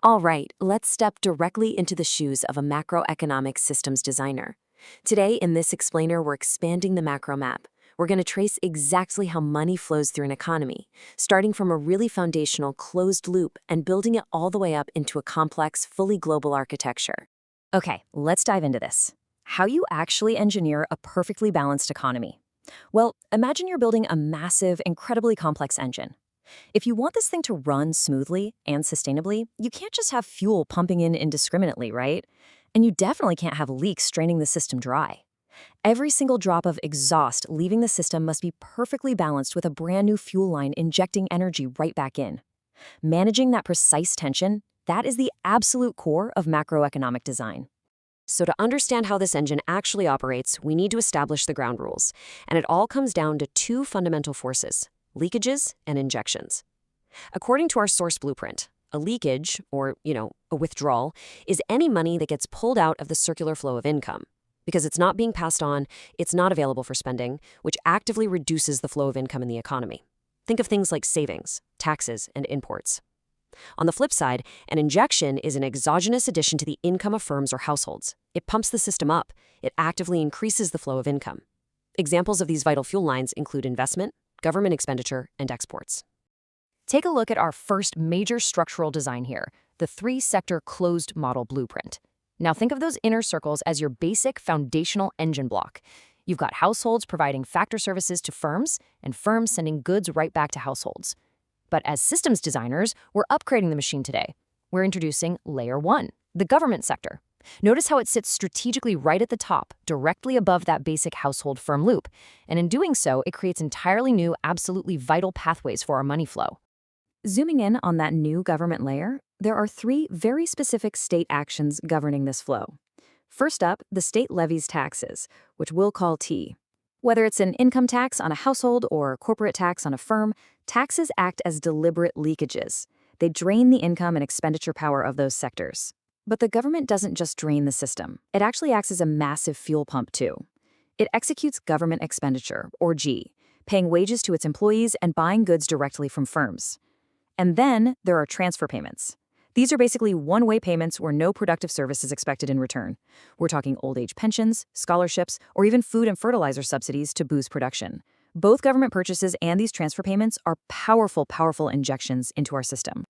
All right, let's step directly into the shoes of a macroeconomic systems designer. Today, in this explainer, we're expanding the macro map. We're going to trace exactly how money flows through an economy, starting from a really foundational closed loop and building it all the way up into a complex, fully global architecture. Okay, let's dive into this. How you actually engineer a perfectly balanced economy. Well, imagine you're building a massive, incredibly complex engine. If you want this thing to run smoothly and sustainably, you can't just have fuel pumping in indiscriminately, right? And you definitely can't have leaks draining the system dry. Every single drop of exhaust leaving the system must be perfectly balanced with a brand new fuel line injecting energy right back in. Managing that precise tension, that is the absolute core of macroeconomic design. So, to understand how this engine actually operates, we need to establish the ground rules. And it all comes down to two fundamental forces: leakages and injections. According to our source blueprint, a leakage, or, a withdrawal, is any money that gets pulled out of the circular flow of income. Because it's not being passed on, it's not available for spending, which actively reduces the flow of income in the economy. Think of things like savings, taxes, and imports. On the flip side, an injection is an exogenous addition to the income of firms or households. It pumps the system up. It actively increases the flow of income. Examples of these vital fuel lines include investment, government expenditure, and exports. Take a look at our first major structural design here, the three-sector closed model blueprint. Now think of those inner circles as your basic foundational engine block. You've got households providing factor services to firms, and firms sending goods right back to households. But as systems designers, we're upgrading the machine today. We're introducing Layer 1, the government sector. Notice how it sits strategically right at the top, directly above that basic household firm loop. And in doing so, it creates entirely new, absolutely vital pathways for our money flow. Zooming in on that new government layer, there are three very specific state actions governing this flow. First up, the state levies taxes, which we'll call T. Whether it's an income tax on a household or a corporate tax on a firm, taxes act as deliberate leakages. They drain the income and expenditure power of those sectors. But the government doesn't just drain the system. It actually acts as a massive fuel pump, too. It executes government expenditure, or G, paying wages to its employees and buying goods directly from firms. And then there are transfer payments. These are basically one-way payments where no productive service is expected in return. We're talking old age pensions, scholarships, or even food and fertilizer subsidies to boost production. Both government purchases and these transfer payments are powerful injections into our system.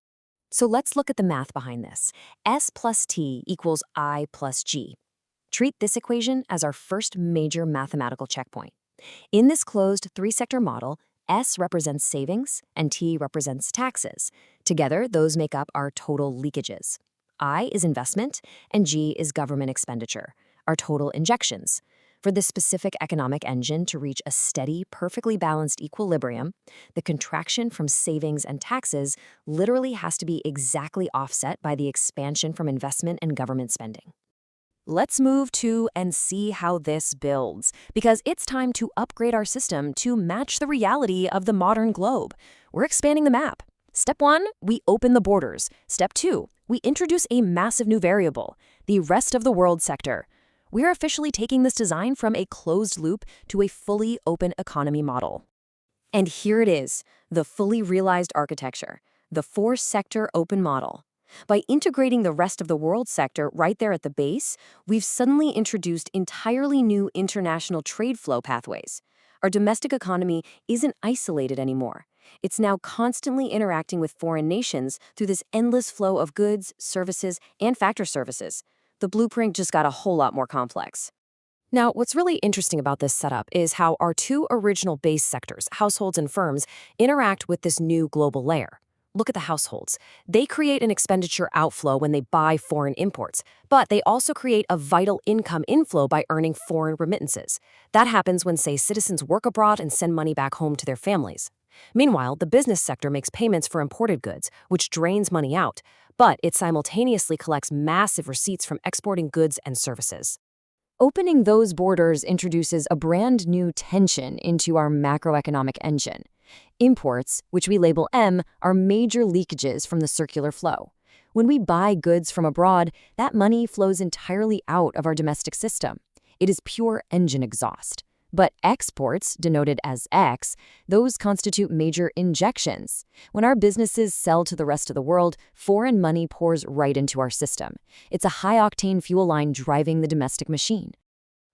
So let's look at the math behind this. S plus T equals I plus G. Treat this equation as our first major mathematical checkpoint. In this closed three-sector model, S represents savings and T represents taxes. Together, those make up our total leakages. I is investment and G is government expenditure, our total injections. For this specific economic engine to reach a steady, perfectly balanced equilibrium, the contraction from savings and taxes literally has to be exactly offset by the expansion from investment and government spending. Let's move to and see how this builds, because it's time to upgrade our system to match the reality of the modern globe. We're expanding the map. Step 1, we open the borders. Step 2, we introduce a massive new variable, the rest of the world sector. We're officially taking this design from a closed loop to a fully open economy model. And here it is, the fully realized architecture, the four-sector open model. By integrating the rest of the world sector right there at the base, we've suddenly introduced entirely new international trade flow pathways. Our domestic economy isn't isolated anymore. It's now constantly interacting with foreign nations through this endless flow of goods, services, and factor services. The blueprint just got a whole lot more complex. Now, what's really interesting about this setup is how our two original base sectors, households and firms, interact with this new global layer. Look at the households. They create an expenditure outflow when they buy foreign imports, but they also create a vital income inflow by earning foreign remittances. That happens when, say, citizens work abroad and send money back home to their families. Meanwhile, the business sector makes payments for imported goods, which drains money out, but it simultaneously collects massive receipts from exporting goods and services. Opening those borders introduces a brand new tension into our macroeconomic engine. Imports, which we label M, are major leakages from the circular flow. When we buy goods from abroad, that money flows entirely out of our domestic system. It is pure engine exhaust. But exports, denoted as X, those constitute major injections. When our businesses sell to the rest of the world, foreign money pours right into our system. It's a high-octane fuel line driving the domestic machine.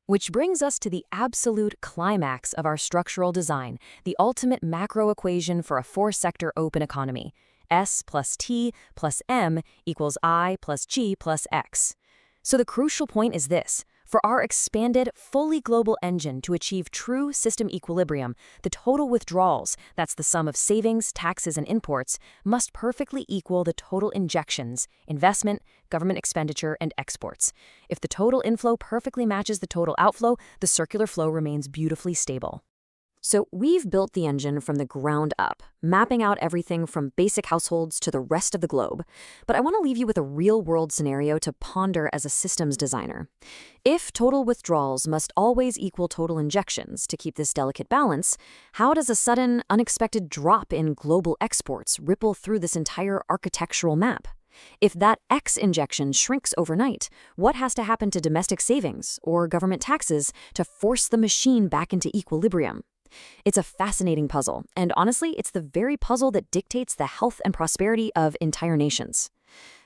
Which brings us to the absolute climax of our structural design, the ultimate macro equation for a four-sector open economy. S plus T plus M equals I plus G plus X. So the crucial point is this. For our expanded, fully global engine to achieve true system equilibrium, the total withdrawals, that's the sum of savings, taxes, and imports, must perfectly equal the total injections, investment, government expenditure, and exports. If the total inflow perfectly matches the total outflow, the circular flow remains beautifully stable. So we've built the engine from the ground up, mapping out everything from basic households to the rest of the globe. But I want to leave you with a real-world scenario to ponder as a systems designer. If total withdrawals must always equal total injections to keep this delicate balance, how does a sudden, unexpected drop in global exports ripple through this entire architectural map? If that X injection shrinks overnight, what has to happen to domestic savings or government taxes to force the machine back into equilibrium? It's a fascinating puzzle, and honestly, it's the very puzzle that dictates the health and prosperity of entire nations.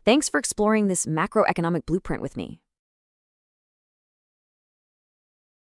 Thanks for exploring this macroeconomic blueprint with me.